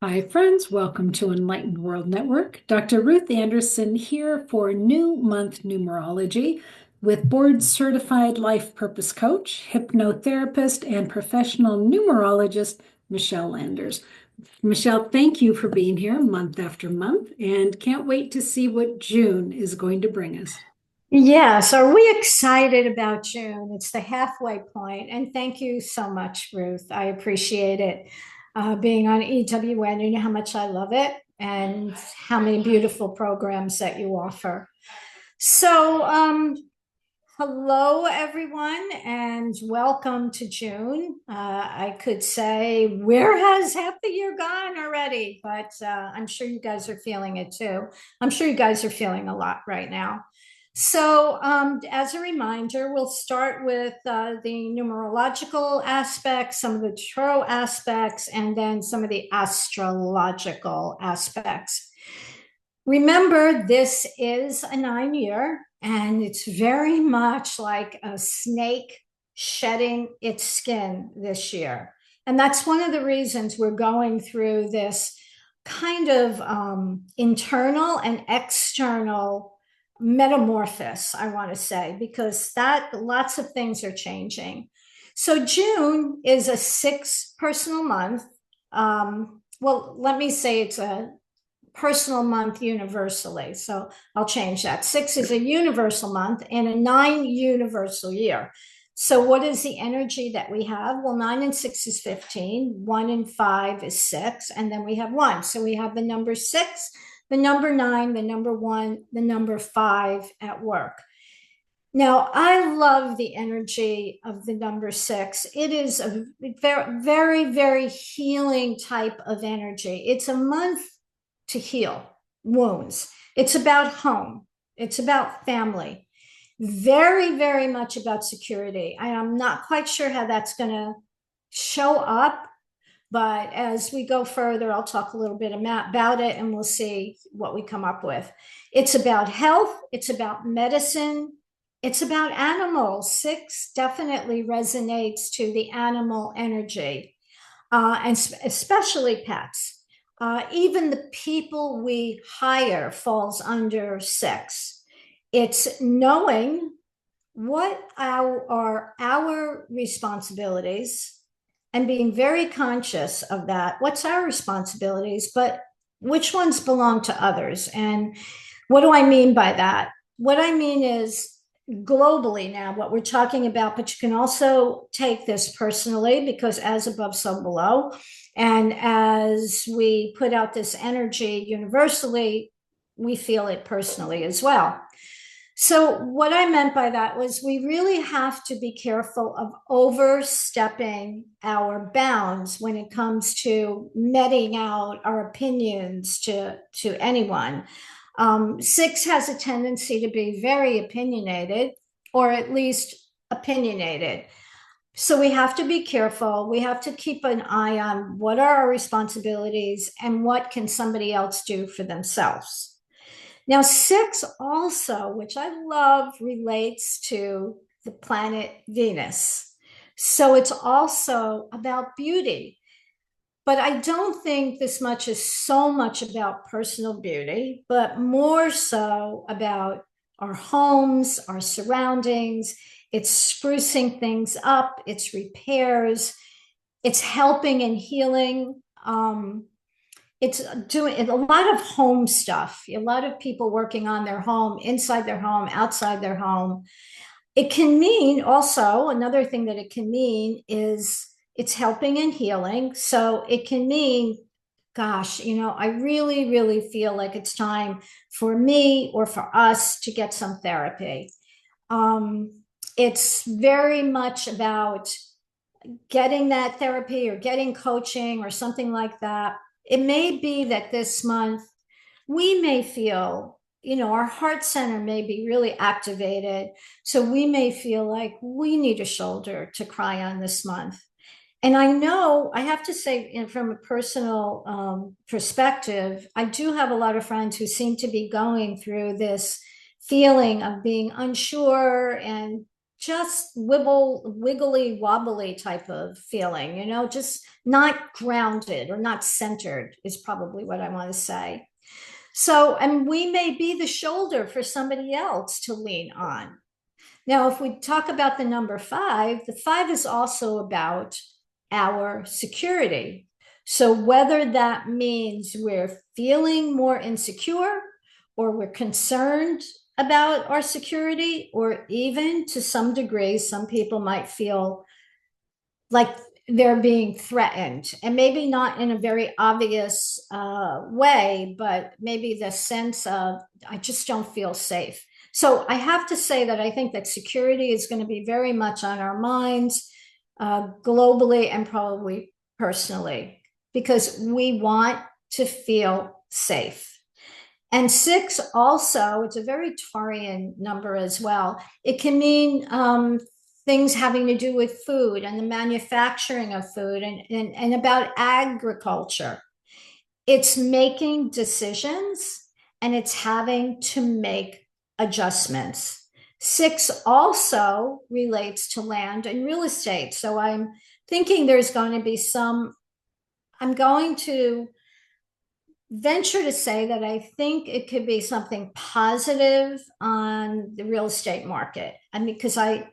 Hi, friends. Welcome to Enlightened World Network. Dr. Ruth Anderson here for New Month Numerology with board certified life purpose coach, hypnotherapist, and professional numerologist, Michele Landers. Michele, thank you for being here month after month and can't wait to see what June is going to bring us. Yes, are we excited about June? It's the halfway point, and thank you so much, Ruth. I appreciate it. Being on EWN, you know how much I love it and how many beautiful programs that you offer. So, hello, everyone, and welcome to June. I could say, where has half the year gone already? But I'm sure you guys are feeling it too. I'm sure you guys are feeling a lot right now. So, as a reminder, we'll start with the numerological aspects, some of the tarot aspects, and then some of the astrological aspects. Remember, this is a 9 year, and it's very much like a snake shedding its skin this year. And that's one of the reasons we're going through this kind of internal and external metamorphosis, I want to say, because that lots of things are changing. So June is a six personal month. Well, let me say it's a personal month universally. So I'll change that. Six is a universal month and a nine universal year. So what is the energy that we have? Well, 9 and 6 is 15, 1 and 5 is 6, and then we have 1. So we have the number 6, the number 9, the number 1, the number 5 at work. Now, I love the energy of the number 6. It is a very, very, very healing type of energy. It's a month to heal wounds. It's about home. It's about family. Very, very much about security. I'm not quite sure how that's going to show up, but as we go further, I'll talk a little bit about it and we'll see what we come up with. It's about health. It's about medicine. It's about animals. Six definitely resonates to the animal energy, and especially pets. Even the people we hire falls under six. It's knowing what are our responsibilities and being very conscious of that. What's our responsibilities, but which ones belong to others? And what do I mean by that? What I mean is globally now, what we're talking about, but you can also take this personally because as above, so below. And as we put out this energy universally, we feel it personally as well. So, what I meant by that was we really have to be careful of overstepping our bounds when it comes to meting out our opinions to anyone. Six has a tendency to be very opinionated, or at least opinionated. So we have to be careful. We have to keep an eye on what are our responsibilities and what can somebody else do for themselves. Now, six also, which I love, relates to the planet Venus. So it's also about beauty. But I don't think this much is so much about personal beauty, but more so about our homes, our surroundings. It's sprucing things up, it's repairs, it's helping and healing. It's doing a lot of home stuff, a lot of people working on their home, inside their home, outside their home. It can mean also another thing that it can mean is it's helping and healing. So it can mean, gosh, I really, really feel like it's time for me or for us to get some therapy. It's very much about getting that therapy or getting coaching or something like that. It may be that this month we may feel, our heart center may be really activated. So we may feel like we need a shoulder to cry on this month. And I know I have to say, from a personal perspective, I do have a lot of friends who seem to be going through this feeling of being unsure and just wiggly wobbly type of feeling, just not grounded or not centered is probably what I want to say. So, and we may be the shoulder for somebody else to lean on. Now, if we talk about the number five, the five is also about our security. So, whether that means we're feeling more insecure or we're concerned about our security, or even to some degree, some people might feel like they're being threatened, and maybe not in a very obvious way, but maybe the sense of, I just don't feel safe. So I have to say that I think that security is going to be very much on our minds, globally and probably personally, because we want to feel safe. And six also, it's a very Taurian number as well. It can mean things having to do with food and the manufacturing of food, and about agriculture. It's making decisions and it's having to make adjustments. Six also relates to land and real estate. So I'm thinking there's going to be I'm going to venture to say that I think it could be something positive on the real estate market. I mean, because I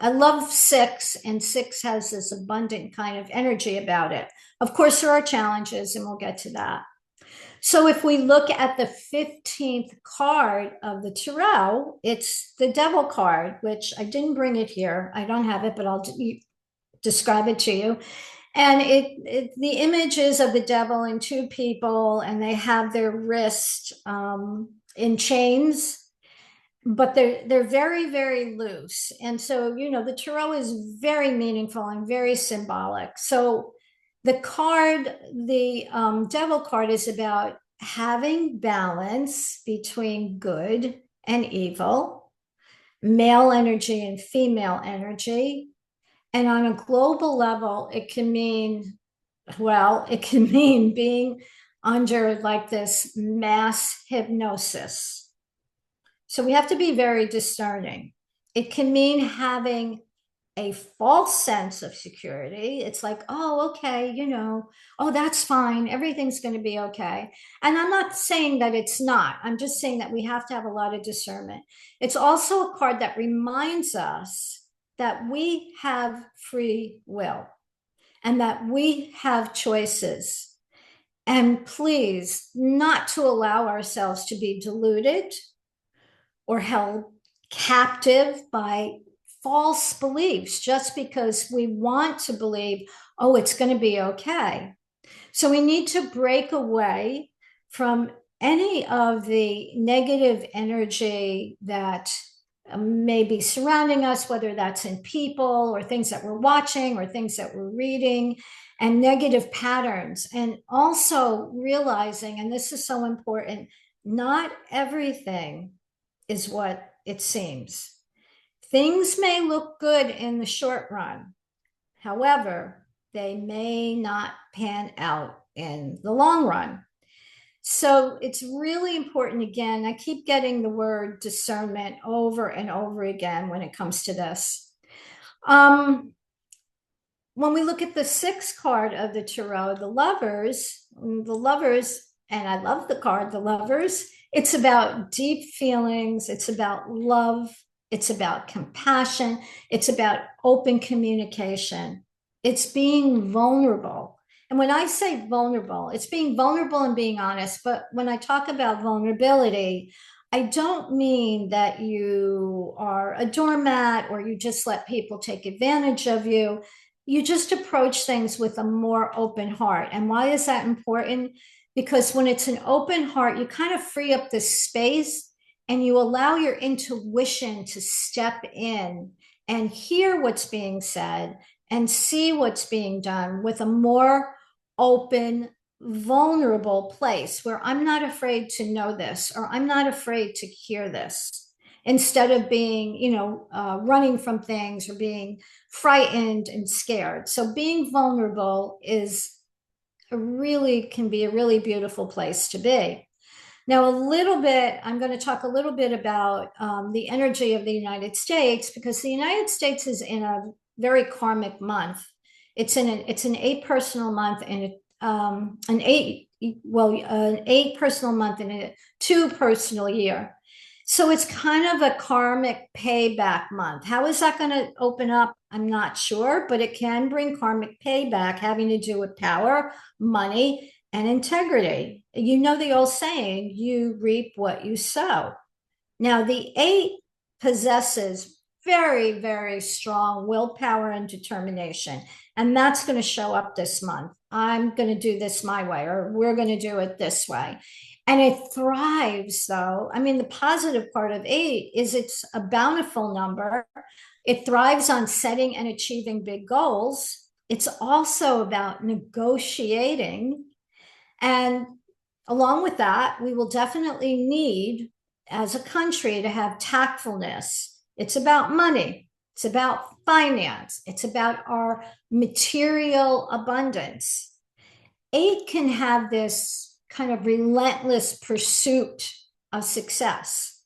love six, and six has this abundant kind of energy about it. Of course, there are challenges, and we'll get to that. So if we look at the 15th card of the tarot, it's the Devil card, which I didn't bring it here. I don't have it, but I'll describe it to you. And the image is of the devil and two people, and they have their wrist in chains, but they're very, very loose. And so, the tarot is very meaningful and very symbolic. So the card, the devil card, is about having balance between good and evil, male energy and female energy. And on a global level, it can mean being under like this mass hypnosis. So we have to be very discerning. It can mean having a false sense of security. It's like, oh, okay, oh, that's fine. Everything's going to be okay. And I'm not saying that it's not. I'm just saying that we have to have a lot of discernment. It's also a card that reminds us that we have free will and that we have choices. And please, not to allow ourselves to be deluded or held captive by false beliefs just because we want to believe, oh, it's going to be okay. So we need to break away from any of the negative energy that may be surrounding us, whether that's in people or things that we're watching or things that we're reading, and negative patterns. And also realizing, and this is so important, not everything is what it seems. Things may look good in the short run. However, they may not pan out in the long run. So it's really important. Again, I keep getting the word discernment over and over again when it comes to this. When we look at the sixth card of the tarot, the lovers, and I love the card, the lovers, it's about deep feelings. It's about love. It's about compassion. It's about open communication. It's being vulnerable. And when I say vulnerable, it's being vulnerable and being honest. But when I talk about vulnerability, I don't mean that you are a doormat or you just let people take advantage of you. You just approach things with a more open heart. And why is that important? Because when it's an open heart, you kind of free up this space and you allow your intuition to step in and hear what's being said and see what's being done with a more open, vulnerable place where I'm not afraid to know this, or I'm not afraid to hear this, instead of being, running from things or being frightened and scared. So being vulnerable can be a really beautiful place to be. Now, I'm going to talk a little bit about the energy of the United States, because the United States is in a very karmic month. It's an eight personal month and an eight personal month and a two personal year. So it's kind of a karmic payback month. How is that going to open up? I'm not sure, but it can bring karmic payback having to do with power, money, and integrity. You know the old saying, you reap what you sow. Now, the eight possesses very, very strong willpower and determination. And that's going to show up this month. I'm going to do this my way, or we're going to do it this way. And it thrives, though. I mean, the positive part of eight is it's a bountiful number. It thrives on setting and achieving big goals. It's also about negotiating. And along with that, we will definitely need, as a country, to have tactfulness. It's about money. It's about finance. It's about our material abundance. Eight can have this kind of relentless pursuit of success,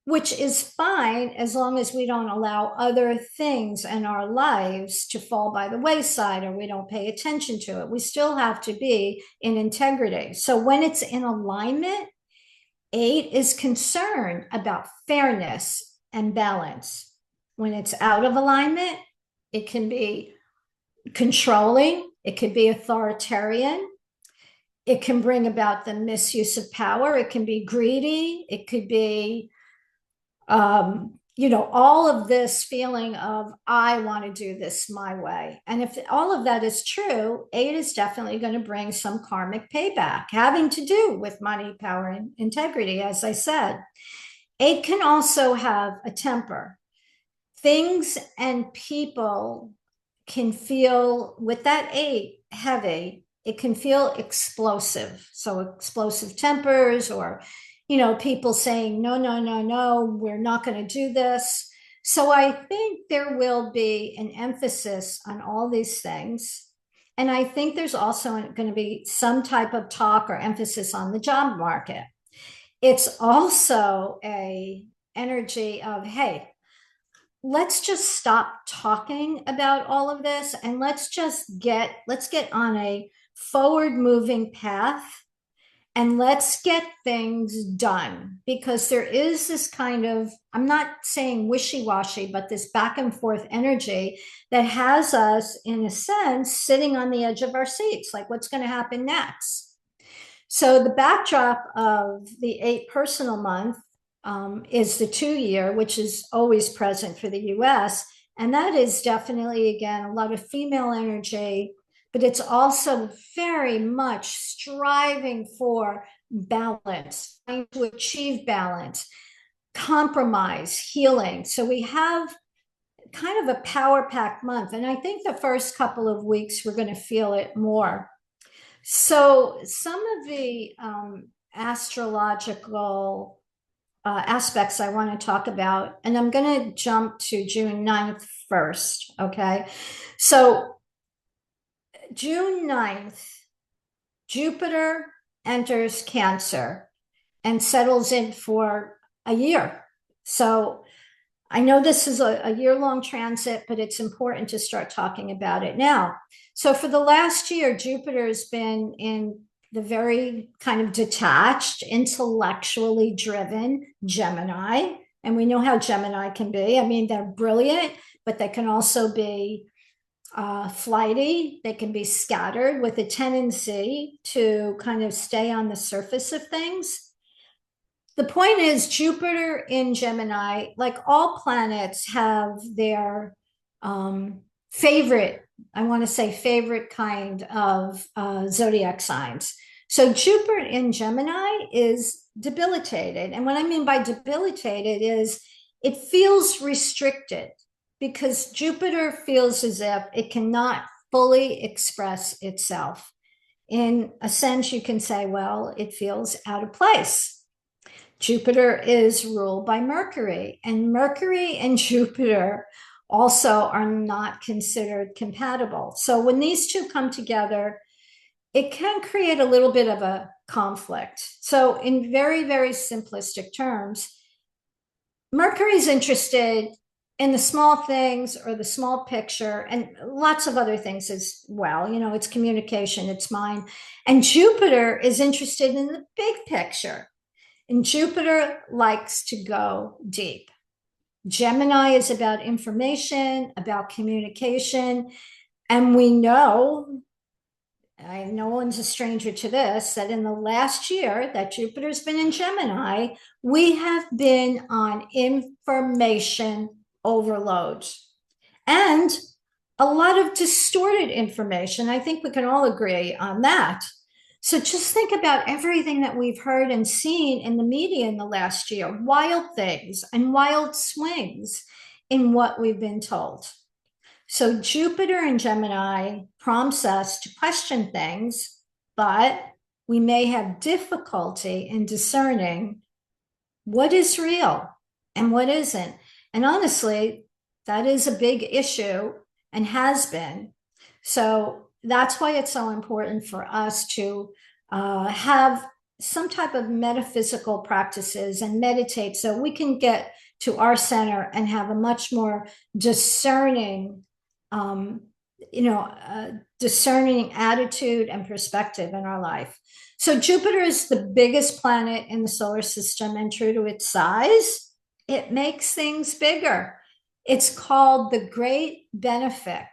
which is fine as long as we don't allow other things in our lives to fall by the wayside, or we don't pay attention to it. We still have to be in integrity. So when it's in alignment, eight is concerned about fairness and balance. When it's out of alignment, it can be controlling, it could be authoritarian, it can bring about the misuse of power, it can be greedy, it could be all of this feeling of, I want to do this my way. And if all of that is true, eight is definitely going to bring some karmic payback having to do with money, power, and integrity, as I said. Eight can also have a temper. Things and people can feel, with that eight heavy, it can feel explosive. So explosive tempers, or people saying, no, no, no, no, we're not going to do this. So I think there will be an emphasis on all these things. And I think there's also going to be some type of talk or emphasis on the job market. It's also a energy of, hey, let's just stop talking about all of this, and let's get on a forward moving path, and let's get things done. Because there is this kind of, I'm not saying wishy-washy, but this back and forth energy that has us, in a sense, sitting on the edge of our seats, like, what's going to happen next? So the backdrop of the eight personal month is the 2 year, which is always present for the US. And that is definitely, again, a lot of female energy, but it's also very much striving for balance, trying to achieve balance, compromise, healing. So we have kind of a power packed month. And I think the first couple of weeks, we're going to feel it more. So some of the astrological aspects I want to talk about, and I'm going to jump to June 9th first, okay? So June 9th, Jupiter enters Cancer and settles in for a year. So I know this is a year-long transit, but it's important to start talking about it now. So for the last year, Jupiter has been in the very kind of detached, intellectually driven Gemini. And we know how Gemini can be. I mean, they're brilliant, but they can also be flighty. They can be scattered, with a tendency to kind of stay on the surface of things. The point is, Jupiter in Gemini, like all planets, have their favorite kind of zodiac signs. So Jupiter in Gemini is debilitated. And what I mean by debilitated is it feels restricted, because Jupiter feels as if it cannot fully express itself. In a sense, you can say, well, it feels out of place. Jupiter is ruled by Mercury, and Mercury and Jupiter also are not considered compatible. So when these two come together, it can create a little bit of a conflict. So in very, very simplistic terms, Mercury's interested in the small things or the small picture and lots of other things as well. You know, it's communication, it's mind. And Jupiter is interested in the big picture. And Jupiter likes to go deep. Gemini is about information, about communication. And we know, no one's a stranger to this, that in the last year that Jupiter's been in Gemini, we have been on information overload and a lot of distorted information. I think we can all agree on that. So just think about everything that we've heard and seen in the media in the last year, wild things and wild swings in what we've been told. So Jupiter in Gemini prompts us to question things, but we may have difficulty in discerning what is real and what isn't. And honestly, that is a big issue and has been. So that's why it's so important for us to have some type of metaphysical practices and meditate so we can get to our center and have a much more discerning discerning attitude and perspective in our life. So Jupiter is the biggest planet in the solar system, and true to its size, it makes things bigger. It's called the great benefic.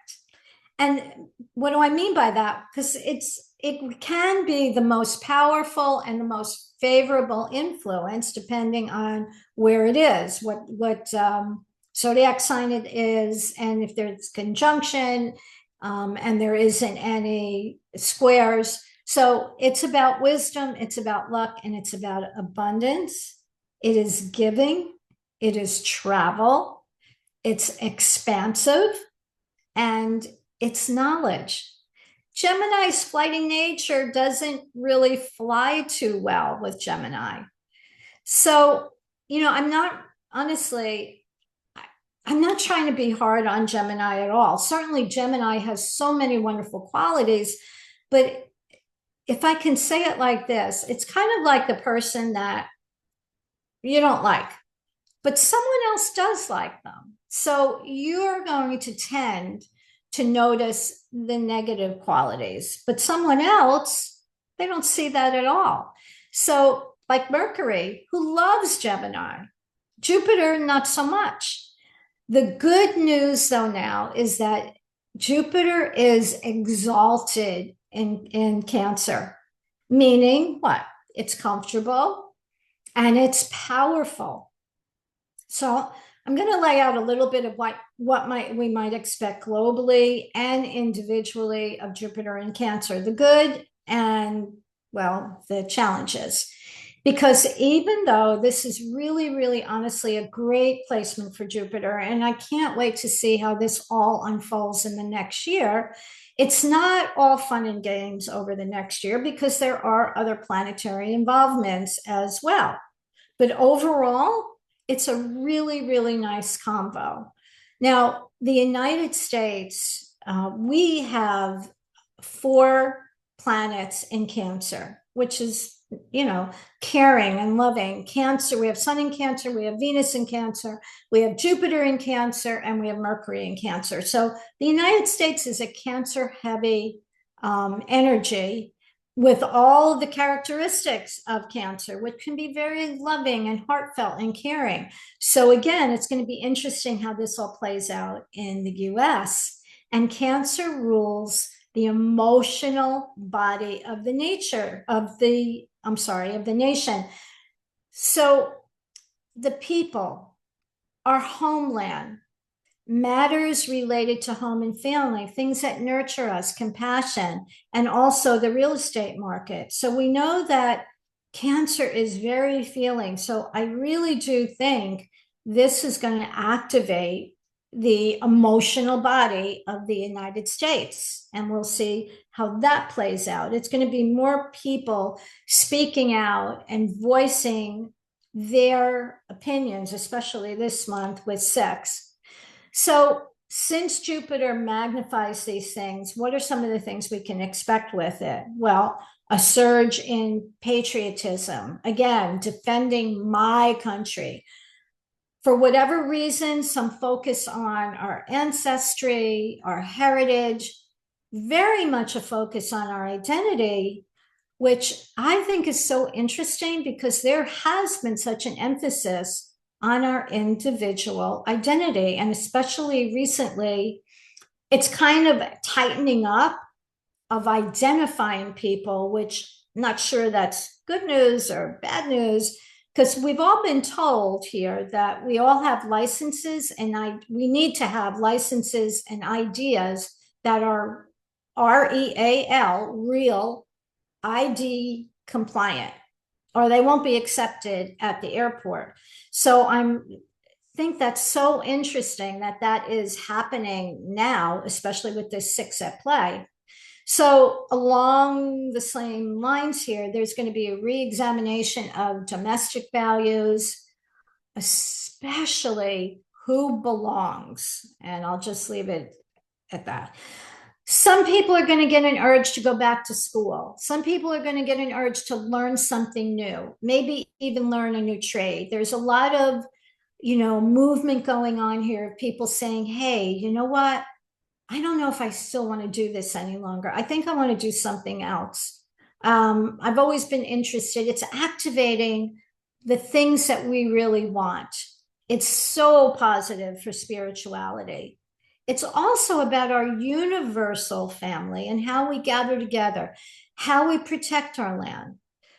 And what do I mean by that? Because it can be the most powerful and the most favorable influence depending on where it is, what zodiac sign it is, and if there's conjunction, and there isn't any squares. So it's about wisdom, it's about luck, and it's about abundance. It is giving, it is travel, it's expansive, and it's knowledge. Gemini's flighty nature doesn't really fly too well with Gemini. So, I'm not trying to be hard on Gemini at all. Certainly, Gemini has so many wonderful qualities, but if I can say it like this, it's kind of like the person that you don't like, but someone else does like them. So you're going to tend to notice the negative qualities, but someone else, they don't see that at all. So, like Mercury, who loves Gemini, Jupiter, not so much. The good news, though, now is that Jupiter is exalted in Cancer, meaning what? It's comfortable and it's powerful. So I'm going to lay out a little bit of what we might expect globally and individually of Jupiter in Cancer, the good and, well, the challenges. Because even though this is really, really honestly a great placement for Jupiter, and I can't wait to see how this all unfolds in the next year, it's not all fun and games over the next year because there are other planetary involvements as well. But overall, it's a really, really nice combo. Now, the United States, we have 4 planets in Cancer, which is, caring and loving. Cancer, we have Sun in Cancer, we have Venus in Cancer, we have Jupiter in Cancer, and we have Mercury in Cancer. So the United States is a Cancer-heavy energy with all the characteristics of Cancer, which can be very loving and heartfelt and caring. So again, it's going to be interesting how this all plays out in the US. And Cancer rules the emotional body of the nation. So the people, our homeland, matters related to home and family, things that nurture us, compassion, and also the real estate market. So we know that Cancer is very feeling. So I really do think this is going to activate the emotional body of the United States. And we'll see how that plays out. It's going to be more people speaking out and voicing their opinions, especially this month with sex. So since Jupiter magnifies these things, what are some of the things we can expect with it? Well, a surge in patriotism, again, defending my country. For whatever reason, some focus on our ancestry, our heritage, very much a focus on our identity, which I think is so interesting because there has been such an emphasis on our individual identity. And especially recently, it's kind of tightening up of identifying people, which I'm not sure that's good news or bad news, because we've all been told here that we all have licenses, and we need to have licenses and ideas that are real ID compliant, or they won't be accepted at the airport. So I think that's so interesting that that is happening now, especially with this six at play. So along the same lines here, there's going to be a re-examination of domestic values, especially who belongs. And I'll just leave it at that. Some people are going to get an urge to go back to school. Some people are going to get an urge to learn something new, maybe even learn a new trade. There's a lot of, movement going on here of people saying, hey, you know what? I don't know if I still want to do this any longer. I think I want to do something else. I've always been interested. It's activating the things that we really want. It's so positive for spirituality. It's also about our universal family and how we gather together, how we protect our land.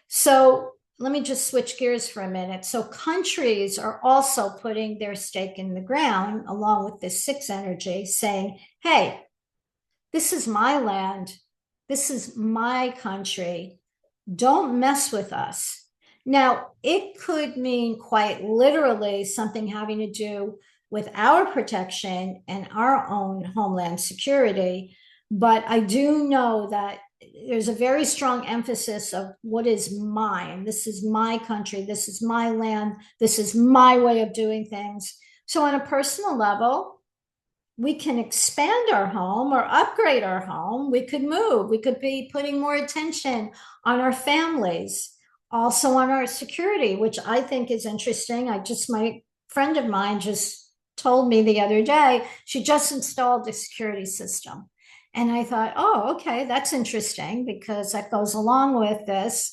So let me just switch gears for a minute. So countries are also putting their stake in the ground along with this six energy, saying, hey, this is my land. This is my country. Don't mess with us. Now, it could mean quite literally something having to do with our protection and our own homeland security. But I do know that there's a very strong emphasis of what is mine. This is my country. This is my land. This is my way of doing things. So on a personal level, we can expand our home or upgrade our home. We could move. We could be putting more attention on our families, also on our security, which I think is interesting. My friend of mine just told me the other day, she just installed a security system. And I thought, oh, okay, that's interesting because that goes along with this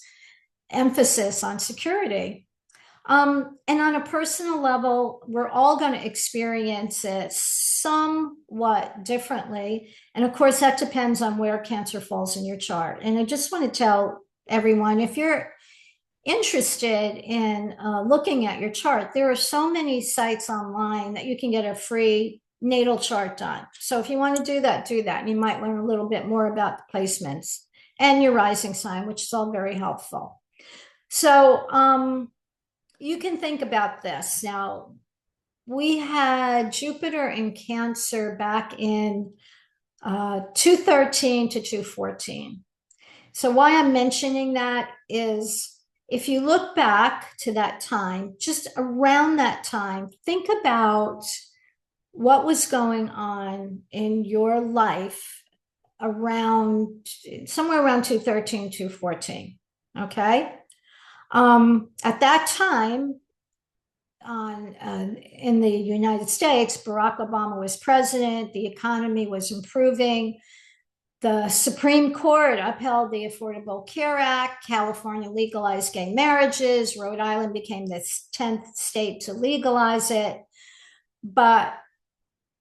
emphasis on security. And on a personal level, we're all going to experience it somewhat differently. And of course, that depends on where Cancer falls in your chart. And I just want to tell everyone, if you're interested in looking at your chart, there are so many sites online that you can get a free natal chart done. So if you want to do that, and you might learn a little bit more about the placements and your rising sign, which is all very helpful. So you can think about this. Now, we had Jupiter in Cancer back in 213 to 214. So why I'm mentioning that is, if you look back to that time, just around that time, think about what was going on in your life somewhere around 213, 214. Okay. At that time, in the United States, Barack Obama was president. The economy was improving. The Supreme Court upheld the Affordable Care Act. California legalized gay marriages. Rhode Island became the 10th state to legalize it. But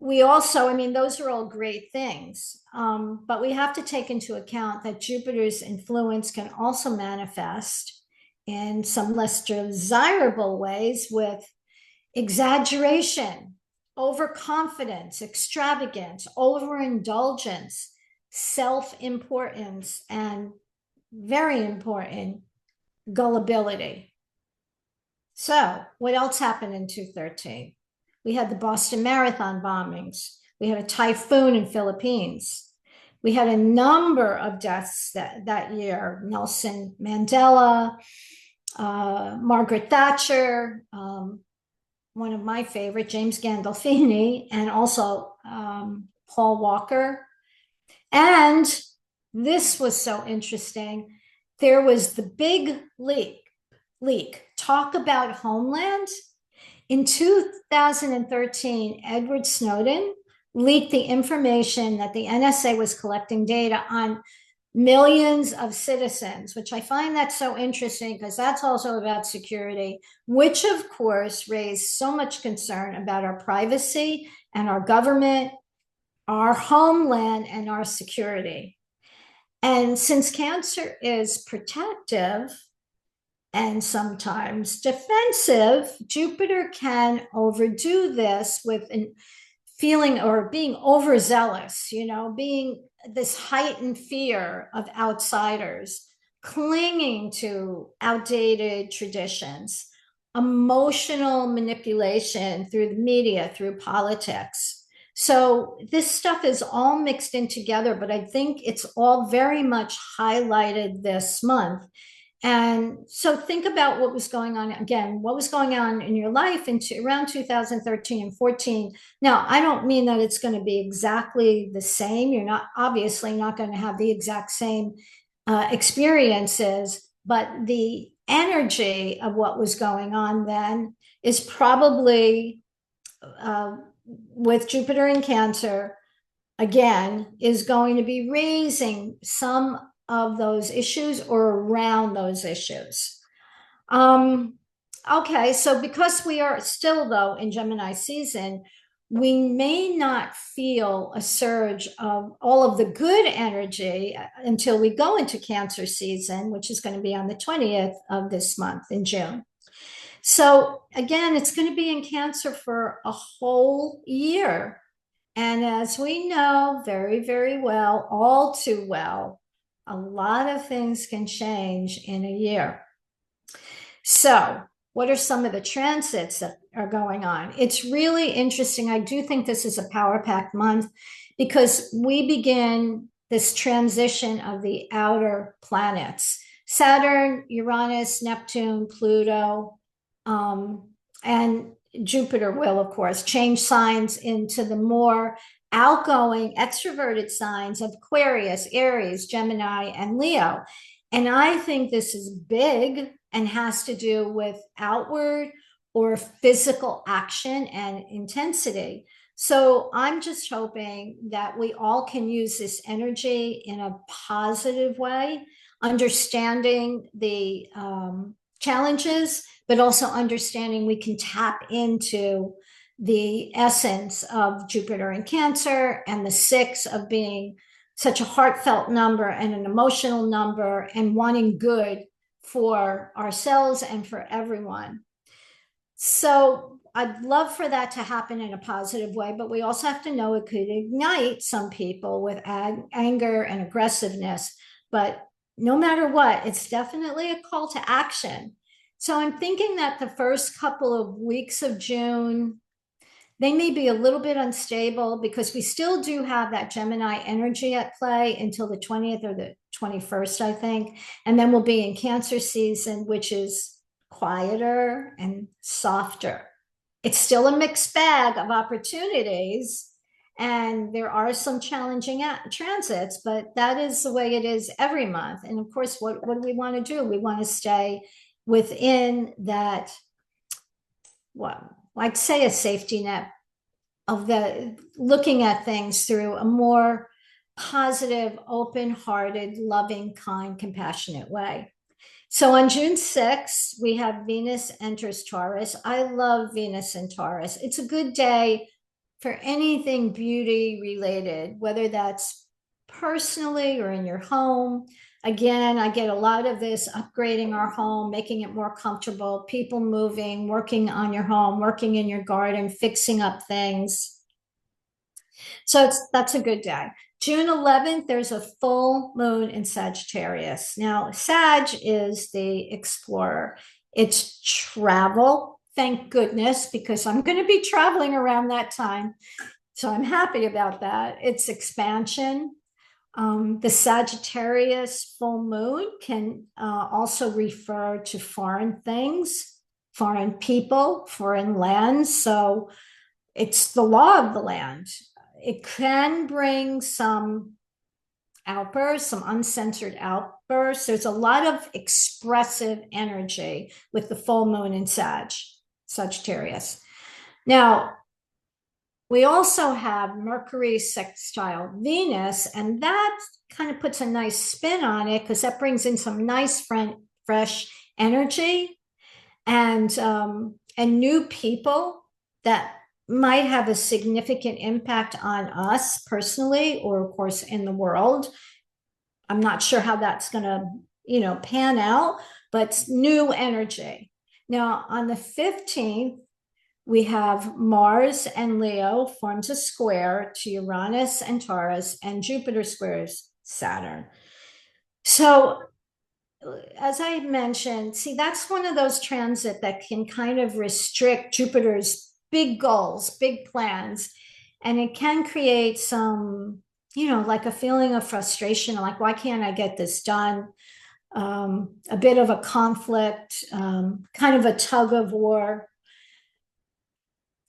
we also, those are all great things. But we have to take into account that Jupiter's influence can also manifest in some less desirable ways with exaggeration, overconfidence, extravagance, overindulgence, self-importance, and very important, gullibility. So what else happened in 213? We had the Boston Marathon bombings. We had a typhoon in Philippines. We had a number of deaths that year. Nelson Mandela, Margaret Thatcher, one of my favorite, James Gandolfini, and also Paul Walker. And this was so interesting. there was the big leak. Talk about homeland. In 2013, Edward Snowden leaked the information that the NSA was collecting data on millions of citizens, which I find that so interesting because that's also about security, which of course raised so much concern about our privacy and our government, our homeland, and our security. And since Cancer is protective and sometimes defensive, Jupiter can overdo this with an feeling or being overzealous, being this heightened fear of outsiders, clinging to outdated traditions, emotional manipulation through the media, through politics. So this stuff is all mixed in together, but I think it's all very much highlighted this month. And so think about what was going on again, what was going on in your life around 2013 and 14. Now, I don't mean that it's going to be exactly the same. You're not obviously not going to have the exact same experiences, but the energy of what was going on then is probably with Jupiter in Cancer, again, is going to be raising some of those issues or around those issues. Okay, so because we are still, though, in Gemini season, we may not feel a surge of all of the good energy until we go into Cancer season, which is going to be on the 20th of this month in June. So again, it's going to be in Cancer for a whole year. And as we know very, very well, all too well, a lot of things can change in a year. So what are some of the transits that are going on? It's really interesting. I do think this is a power-packed month because we begin this transition of the outer planets. Saturn, Uranus, Neptune, Pluto, and Jupiter will, of course, change signs into the more outgoing, extroverted signs of Aquarius, Aries, Gemini, and Leo. And I think this is big and has to do with outward or physical action and intensity. So I'm just hoping that we all can use this energy in a positive way, understanding the challenges, but also understanding we can tap into the essence of Jupiter in Cancer and the 6 of being such a heartfelt number and an emotional number and wanting good for ourselves and for everyone. So I'd love for that to happen in a positive way, but we also have to know it could ignite some people with anger and aggressiveness. But no matter what, it's definitely a call to action. So I'm thinking that the first couple of weeks of June, they may be a little bit unstable because we still do have that Gemini energy at play until the 20th or the 21st, I think. And then we'll be in Cancer season, which is quieter and softer. It's still a mixed bag of opportunities, and there are some challenging transits, but that is the way it is every month. And of course, what do we want to do? We want to stay within that, well, I'd say a safety net of the looking at things through a more positive, open-hearted, loving, kind, compassionate way. So on June 6th, we have Venus enters Taurus. I love Venus in Taurus. It's a good day for anything beauty related, whether that's personally or in your home. Again, I get a lot of this upgrading our home, making it more comfortable, people moving, working on your home, working in your garden, fixing up things. So that's a good day. June 11th, there's a full moon in Sagittarius. Now, Sag is the explorer. It's travel, thank goodness, because I'm going to be traveling around that time. So I'm happy about that. It's expansion. The Sagittarius full moon can also refer to foreign things, foreign people, foreign lands. So it's the law of the land. It can bring some outbursts, some uncensored outbursts. There's a lot of expressive energy with the full moon in Sagittarius. Now, we also have Mercury sextile Venus, and that kind of puts a nice spin on it because that brings in some nice, fresh energy and new people that might have a significant impact on us personally, or of course in the world. I'm not sure how that's going to, pan out, but new energy. Now, on the 15th, we have Mars and Leo forms a square to Uranus and Taurus, and Jupiter squares Saturn. So, as I mentioned, see, that's one of those transits that can kind of restrict Jupiter's big goals, big plans, and it can create some, like a feeling of frustration, like, why can't I get this done? A bit of a conflict, kind of a tug of war.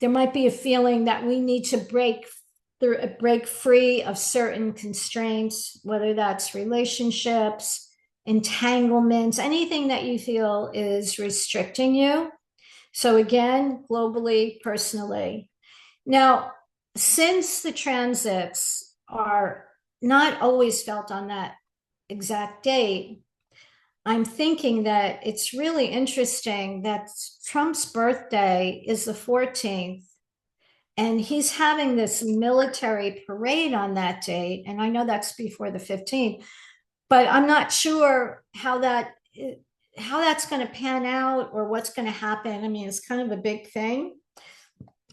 There might be a feeling that we need to break free of certain constraints, whether that's relationships, entanglements, anything that you feel is restricting you. So again, globally, personally. Now, since the transits are not always felt on that exact date, I'm thinking that it's really interesting that Trump's birthday is the 14th, and he's having this military parade on that date. And I know that's before the 15th, but I'm not sure how that's going to pan out or what's going to happen. I mean, it's kind of a big thing.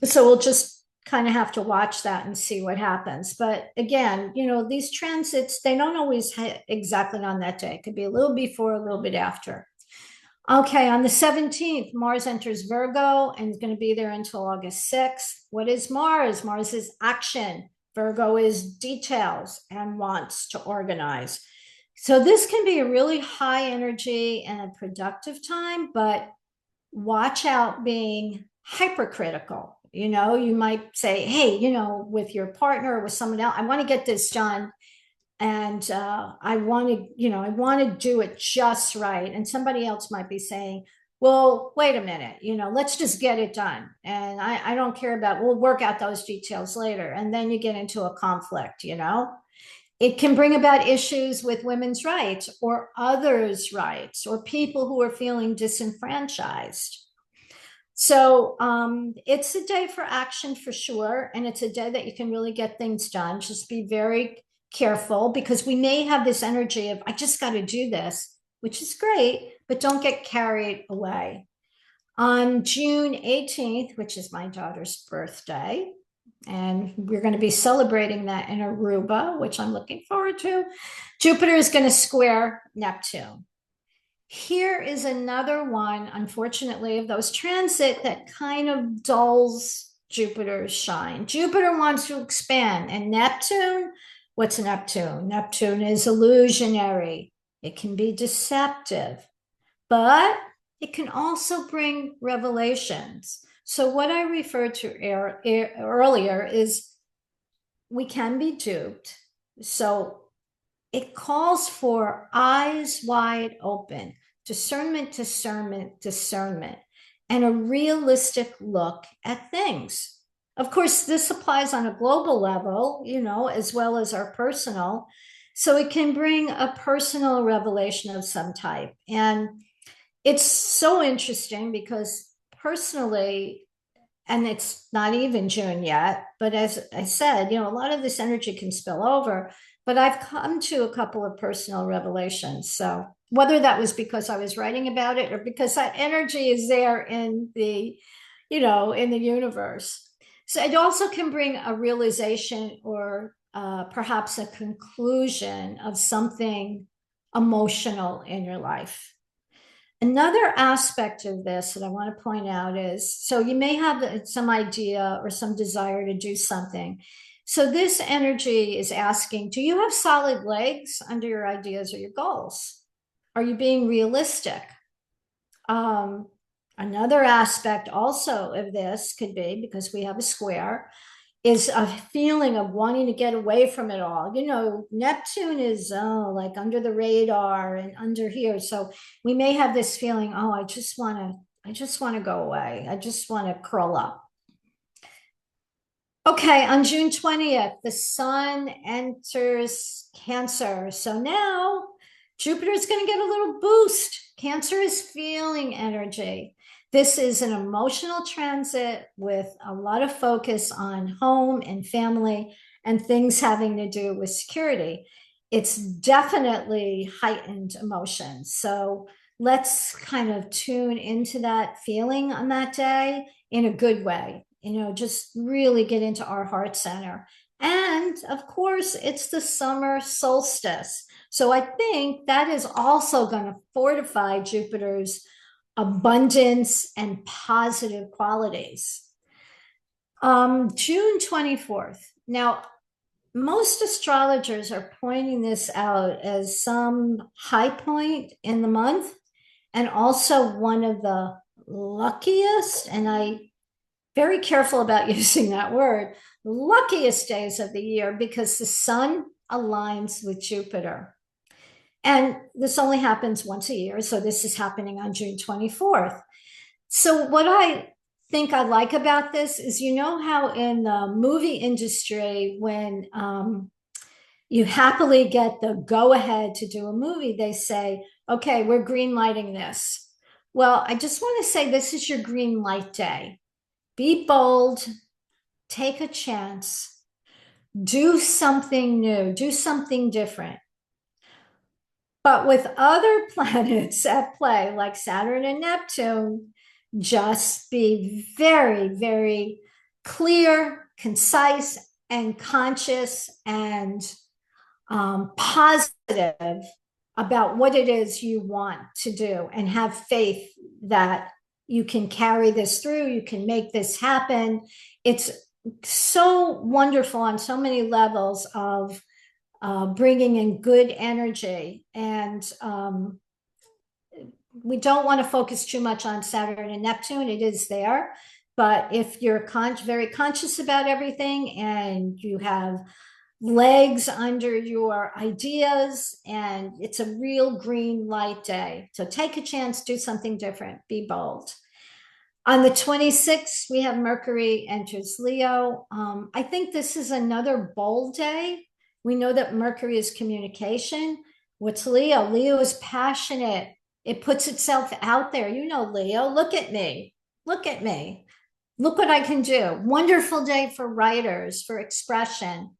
So we'll just kind of have to watch that and see what happens. But again, these transits, they don't always hit exactly on that day. It could be a little before, a little bit after. Okay, on the 17th, Mars enters Virgo and is going to be there until August 6th. What is Mars? Mars is action. Virgo is details and wants to organize. So this can be a really high energy and a productive time, but watch out being hypercritical. You might say, hey, with your partner or with someone else, I want to get this done. And I want to do it just right. And somebody else might be saying, well, wait a minute, let's just get it done. And I don't care we'll work out those details later. And then you get into a conflict. It can bring about issues with women's rights or others' rights or people who are feeling disenfranchised. So it's a day for action for sure. And it's a day that you can really get things done. Just be very careful because we may have this energy of, I just got to do this, which is great, but don't get carried away. On June 18th, which is my daughter's birthday, and we're going to be celebrating that in Aruba, which I'm looking forward to, Jupiter is going to square Neptune. Here is another one, unfortunately, of those transit that kind of dulls Jupiter's shine. Jupiter wants to expand, and Neptune, what's Neptune? Neptune is illusionary. It can be deceptive, but it can also bring revelations. So what I referred to earlier is we can be duped. So it calls for eyes wide open, discernment, and a realistic look at things. Of course, this applies on a global level, as well as our personal. So it can bring a personal revelation of some type. And it's so interesting because personally, and it's not even June yet, but as I said, a lot of this energy can spill over. But I've come to a couple of personal revelations. So whether that was because I was writing about it or because that energy is there in the, in the universe. So it also can bring a realization or perhaps a conclusion of something emotional in your life. Another aspect of this that I want to point out is, so you may have some idea or some desire to do something. So this energy is asking, do you have solid legs under your ideas or your goals? Are you being realistic? Another aspect also of this could be, because we have a square, is a feeling of wanting to get away from it all. You know, Neptune is like under the radar and under here. So we may have this feeling, oh, I just want to go away. I just want to curl up. Okay, on June 20th, the sun enters Cancer. So now Jupiter is going to get a little boost. Cancer is feeling energy. This is an emotional transit with a lot of focus on home and family and things having to do with security. It's definitely heightened emotions. So let's kind of tune into that feeling on that day in a good way. You know, just really get into our heart center. And of course, it's the summer solstice. So I think that is also going to fortify Jupiter's abundance and positive qualities. June 24th. Now, most astrologers are pointing this out as some high point in the month and also one of the luckiest, and I very careful about using that word, luckiest days of the year because the sun aligns with Jupiter. And this only happens once a year. So this is happening on June 24th. So what I think I like about this is, you know, how in the movie industry, when you happily get the go ahead to do a movie, they say, okay, we're green lighting this. Well, I just want to say this is your green light day. Be bold, take a chance, do something new, do something different. But with other planets at play, like Saturn and Neptune, just be very, very clear, concise, and conscious and positive about what it is you want to do, and have faith that you can carry this through, you can make this happen. It's so wonderful on so many levels of bringing in good energy. And we don't want to focus too much on Saturn and Neptune. It is there. But if you're very conscious about everything and you have legs under your ideas, and it's a real green light day. So take a chance, do something different, be bold. On the 26th, we have Mercury enters Leo. I think this is another bold day. We know that Mercury is communication. What's Leo? Leo is passionate. It puts itself out there. You know, Leo, look at me. Look at me. Look what I can do. Wonderful day for writers, for expression.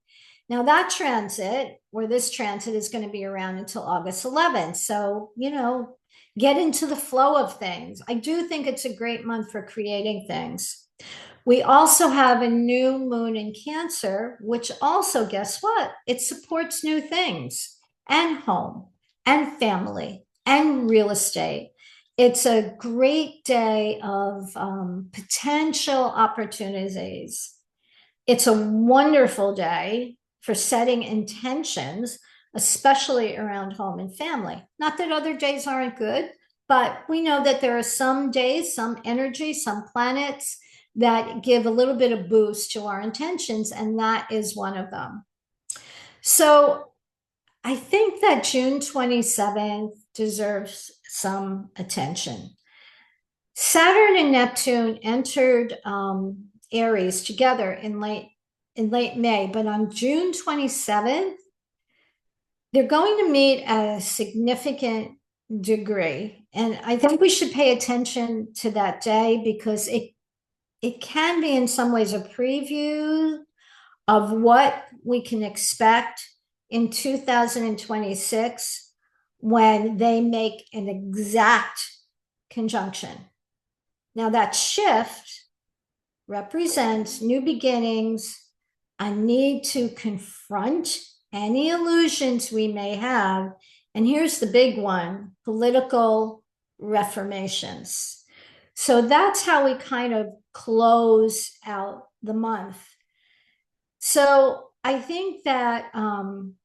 Now that transit, or this transit, is going to be around until August 11th. So, you know, get into the flow of things. I do think it's a great month for creating things. We also have a new moon in Cancer, which also, guess what? It supports new things and home and family and real estate. It's a great day of potential opportunities. It's a wonderful day for setting intentions, especially around home and family. Not that other days aren't good, but we know that there are some days, some energy, some planets that give a little bit of boost to our intentions, and that is one of them. So I think that June 27th deserves some attention. Saturn and Neptune entered Aries together in late May, but on June 27th, they're going to meet at a significant degree. And I think we should pay attention to that day because it can be in some ways a preview of what we can expect in 2026 when they make an exact conjunction. Now that shift represents new beginnings, a need to confront any illusions we may have. And here's the big one: political reformations. So that's how we kind of close out the month. So I think that on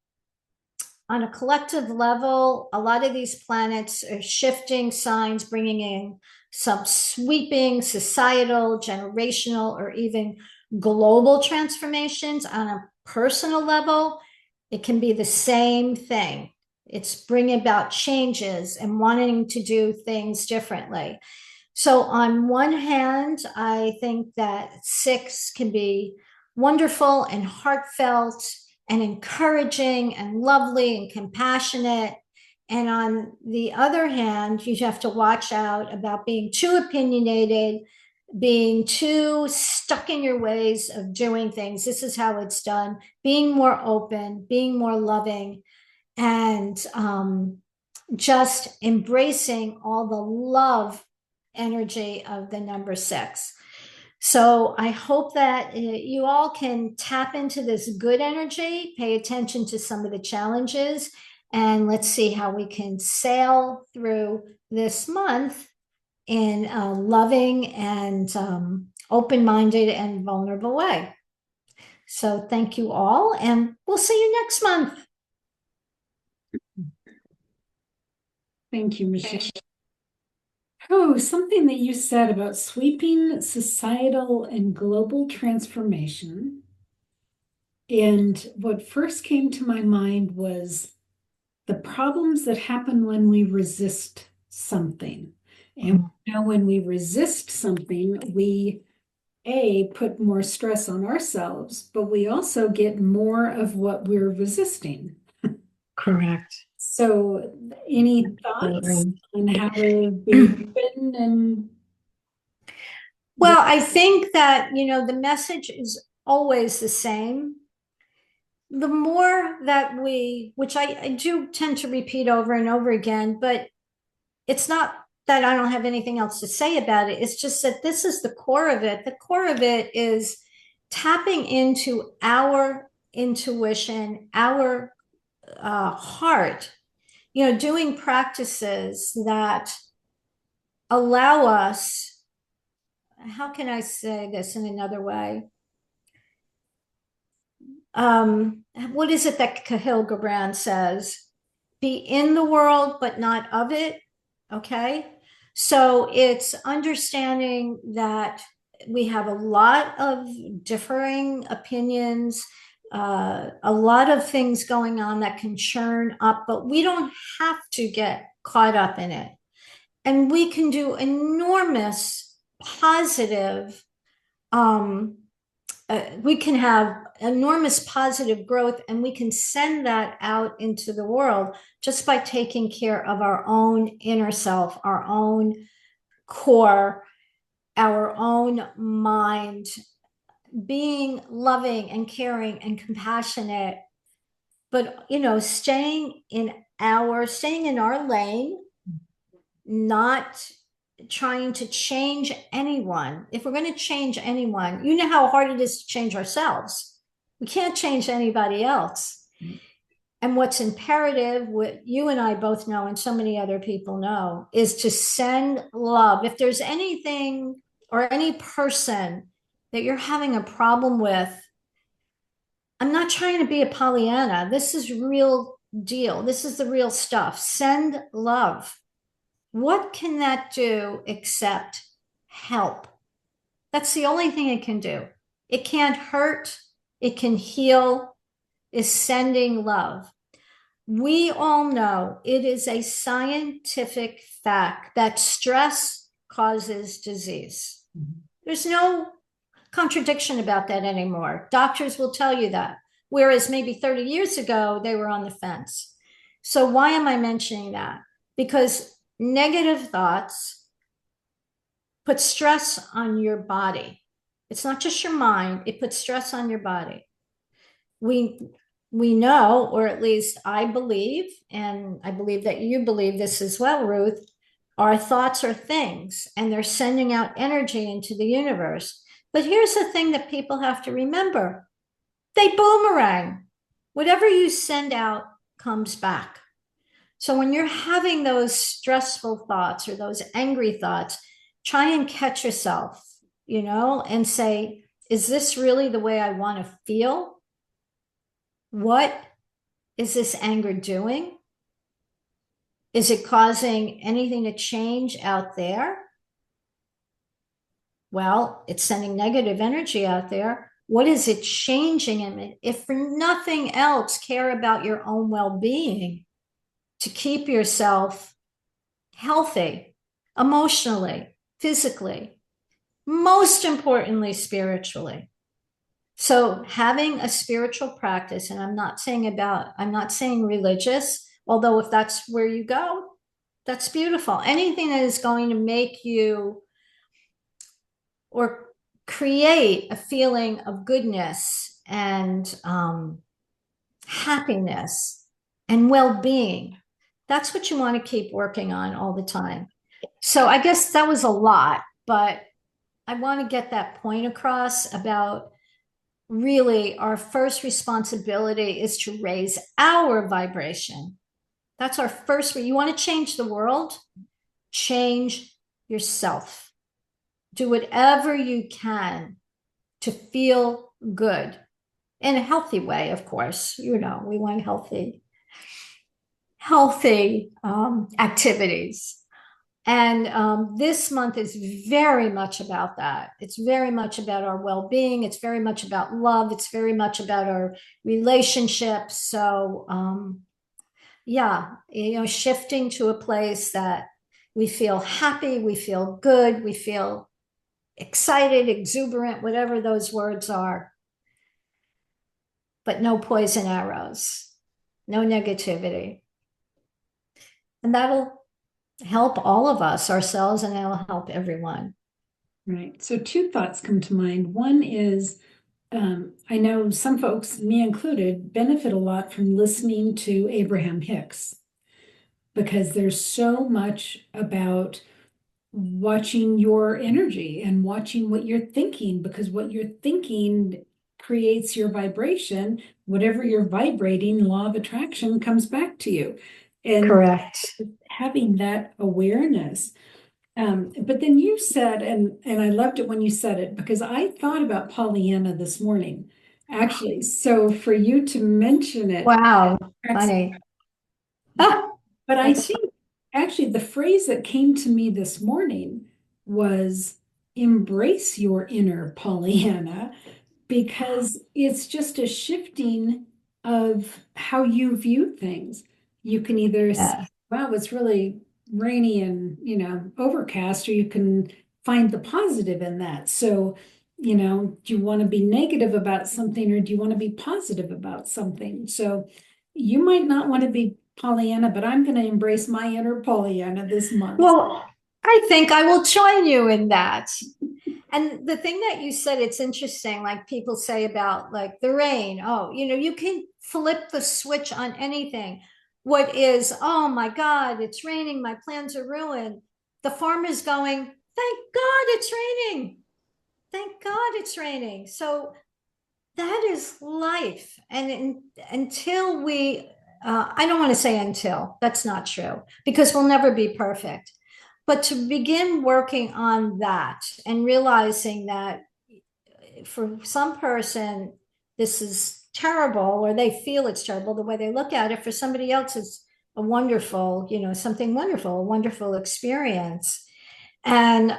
a collective level, a lot of these planets are shifting signs, bringing in some sweeping societal, generational, or even global transformations on a personal level, it can be the same thing. It's bringing about changes and wanting to do things differently. So on one hand, I think that 6 can be wonderful and heartfelt and encouraging and lovely and compassionate. And on the other hand, you have to watch out about being too opinionated, being too stuck in your ways of doing things. This is how it's done. Being more open, being more loving, and just embracing all the love energy of the number 6. So I hope that you all can tap into this good energy, pay attention to some of the challenges, and let's see how we can sail through this month in a loving and open-minded and vulnerable way. So thank you all, and we'll see you next month. Thank you, Michele. Oh, something that you said about sweeping societal and global transformation. And what first came to my mind was the problems that happen when we resist something. And when we resist something, we put more stress on ourselves, but we also get more of what we're resisting. Correct. So, any thoughts on how to be open and? Well, I think that, the message is always the same. The more that which I do tend to repeat over and over again, but it's not that I don't have anything else to say about it. It's just that this is the core of it. The core of it is tapping into our intuition, our heart, doing practices that allow us, how can I say this in another way? What is it that Cahill Gibran says? Be in the world, but not of it. Okay. So it's understanding that we have a lot of differing opinions, a lot of things going on that can churn up, but we don't have to get caught up in it. And we can do enormous positive, we can have enormous positive growth, and we can send that out into the world just by taking care of our own inner self, our own core, our own mind, being loving and caring and compassionate, but staying in our lane, not trying to change anyone. If we're going to change anyone, you know how hard it is to change ourselves. We can't change anybody else. And what's imperative, what you and I both know, and so many other people know, is to send love. If there's anything or any person that you're having a problem with, I'm not trying to be a Pollyanna. This is real deal. This is the real stuff. Send love. What can that do except help? That's the only thing it can do. It can't hurt. It can heal, is sending love. We all know it is a scientific fact that stress causes disease. There's no contradiction about that anymore. Doctors will tell you that. Whereas maybe 30 years ago, they were on the fence. So why am I mentioning that? Because negative thoughts put stress on your body. It's not just your mind, it puts stress on your body. We know, or at least I believe, and I believe that you believe this as well, Ruth, our thoughts are things, and they're sending out energy into the universe. But here's the thing that people have to remember. They boomerang. Whatever you send out comes back. So when you're having those stressful thoughts or those angry thoughts, try and catch yourself, and say, is this really the way I want to feel? What is this anger doing? Is it causing anything to change out there? Well, it's sending negative energy out there. What is it changing? And if for nothing else, care about your own well-being to keep yourself healthy, emotionally, physically, most importantly, spiritually. So having a spiritual practice, and I'm not saying religious, although if that's where you go, that's beautiful. Anything that is going to make you or create a feeling of goodness and happiness and well-being. That's what you want to keep working on all the time. So I guess that was a lot, but I want to get that point across about really our first responsibility is to raise our vibration. That's our first. You want to change the world, change yourself. Do whatever you can to feel good in a healthy way, of course. You know, we want healthy activities. And this month is very much about that. It's very much about our well-being. It's very much about love. It's very much about our relationships. So yeah, you know, shifting to a place that we feel happy, we feel good, we feel excited, exuberant, whatever those words are, but no poison arrows, no negativity. And that'll help all of us, ourselves, and that'll help everyone. Right. So two thoughts come to mind. One is I know some folks, me included, benefit a lot from listening to Abraham Hicks because there's so much about watching your energy and watching what you're thinking, because what you're thinking creates your vibration. Whatever you're vibrating, law of attraction comes back to you. And Correct. having that awareness. But then you said, and I loved it when you said it, because I thought about Pollyanna this morning, actually. So for you to mention it, Wow, funny. Ah, but I that's think actually the phrase that came to me this morning was embrace your inner Pollyanna, because it's just a shifting of how you view things. You can either say, yeah. wow, it's really rainy and, overcast, or you can find the positive in that. So, do you want to be negative about something, or do you want to be positive about something? So you might not want to be Pollyanna, but I'm going to embrace my inner Pollyanna this month. Well, I think I will join you in that. And the thing that you said, it's interesting, like people say about like the rain. Oh, you know, you can flip the switch on anything. What is, oh my God, it's raining, my plans are ruined. The farmer's going, thank God it's raining. Thank God it's raining. So that is life. And until we, I don't want to say until, that's not true, because we'll never be perfect. But to begin working on that and realizing that for some person, this is terrible, or they feel it's terrible the way they look at it. For somebody else, it's a wonderful, something wonderful, a wonderful experience. And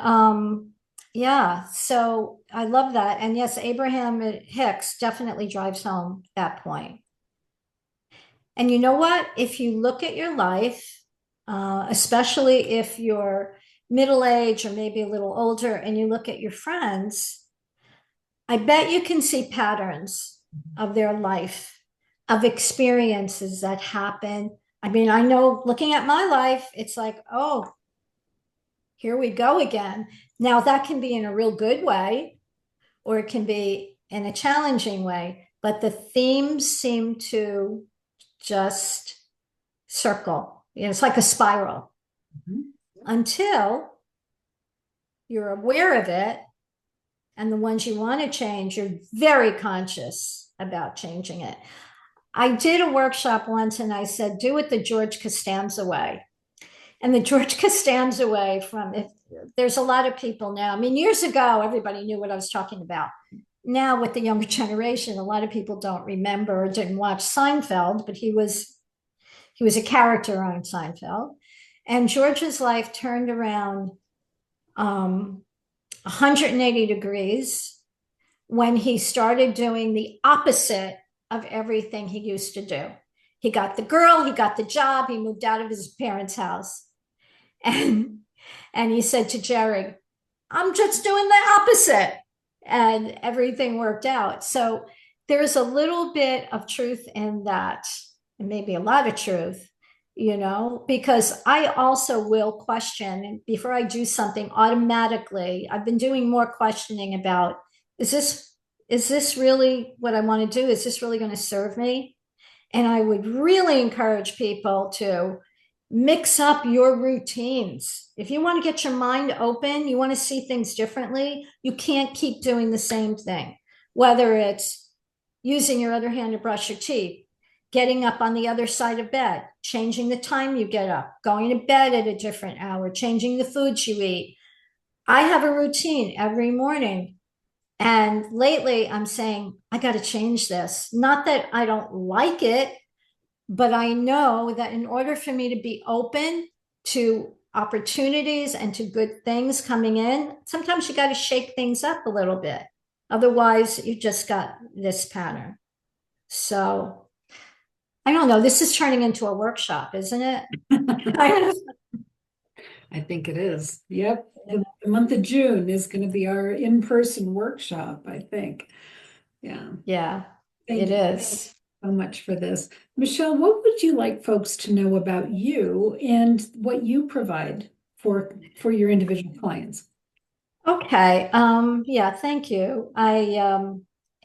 yeah, so I love that. And yes, Abraham Hicks definitely drives home that point. And you know what? If you look at your life, especially if you're middle age or maybe a little older, and you look at your friends, I bet you can see patterns of their life, of experiences that happen. I mean, I know looking at my life, it's like, oh, here we go again. Now, that can be in a real good way, or it can be in a challenging way, but the themes seem to just circle. It's like a spiral until you're aware of it. And the ones you want to change, you're very conscious about changing it. I did a workshop once and I said, do it the George Costanza way. And the George Costanza way, there's a lot of people now. I mean, years ago, everybody knew what I was talking about. Now with the younger generation, a lot of people don't remember or didn't watch Seinfeld, but he was a character on Seinfeld. And George's life turned around 180 degrees when he started doing the opposite of everything he used to do. He got the girl, he got the job, he moved out of his parents' house. And he said to Jerry, I'm just doing the opposite. And everything worked out. So there's a little bit of truth in that, and maybe a lot of truth, because I also will question before I do something automatically. I've been doing more questioning about, is this really what I want to do? Is this really going to serve me? And I would really encourage people to mix up your routines. If you want to get your mind open, you want to see things differently, you can't keep doing the same thing, whether it's using your other hand to brush your teeth, getting up on the other side of bed, changing the time you get up, going to bed at a different hour, changing the foods you eat. I have a routine every morning. And lately I'm saying, I got to change this. Not that I don't like it, but I know that in order for me to be open to opportunities and to good things coming in, sometimes you got to shake things up a little bit. Otherwise, you just got this pattern. So I don't know. This is turning into a workshop, isn't it? I think it is. Yep. The month of June is going to be our in-person workshop, I think. Yeah. Yeah, Thank it you is. so much for this. Michele, what would you like folks to know about you and what you provide for your individual clients? Okay. Yeah, thank you. I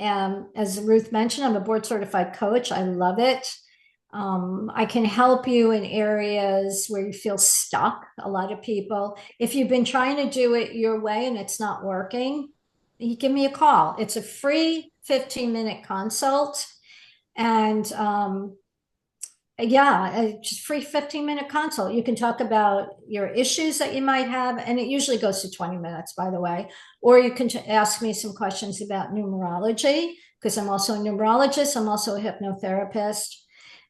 am, as Ruth mentioned, I'm a board certified coach. I love it. I can help you in areas where you feel stuck. A lot of people, if you've been trying to do it your way and it's not working, you give me a call. It's a free 15-minute consult. And yeah, just free 15-minute consult. You can talk about your issues that you might have, and it usually goes to 20 minutes, by the way. Or you can ask me some questions about numerology, because I'm also a numerologist. I'm also a hypnotherapist.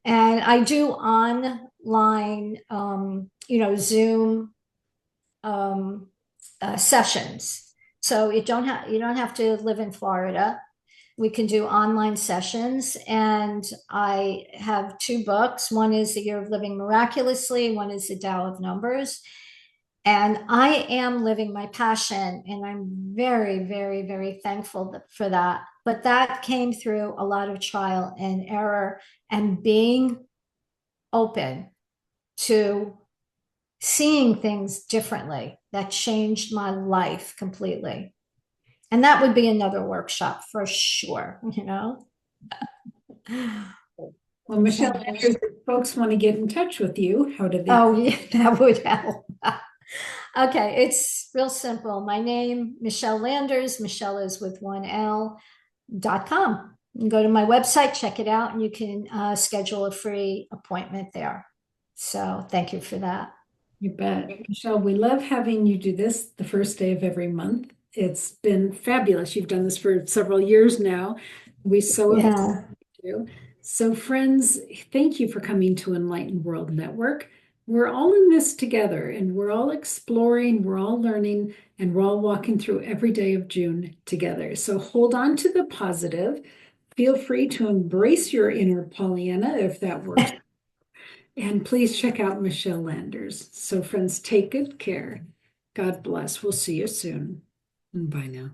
And I do online, Zoom sessions. So you don't have to live in Florida. We can do online sessions, and I have two books. One is The Year of Living Miraculously, one is The Tao of Numbers. And I am living my passion, and I'm very, very, very thankful for that. But that came through a lot of trial and error and being open to seeing things differently. That changed my life completely. And that would be another workshop for sure. Well, Michele, if folks want to get in touch with you, how do they? Oh, yeah, that would help. Okay, it's real simple. My name, Michele Landers. Michele is with 1L.com. You can go to my website, check it out, and you can schedule a free appointment there. So thank you for that. You bet. Michele, we love having you do this the first day of every month. It's been fabulous. You've done this for several years now. We so appreciate Yeah. you. So, friends, thank you for coming to Enlightened World Network. We're all in this together and we're all exploring, we're all learning, and we're all walking through every day of June together. So, hold on to the positive. Feel free to embrace your inner Pollyanna if that works. And please check out Michele Landers. So, friends, take good care. God bless. We'll see you soon. Bye now.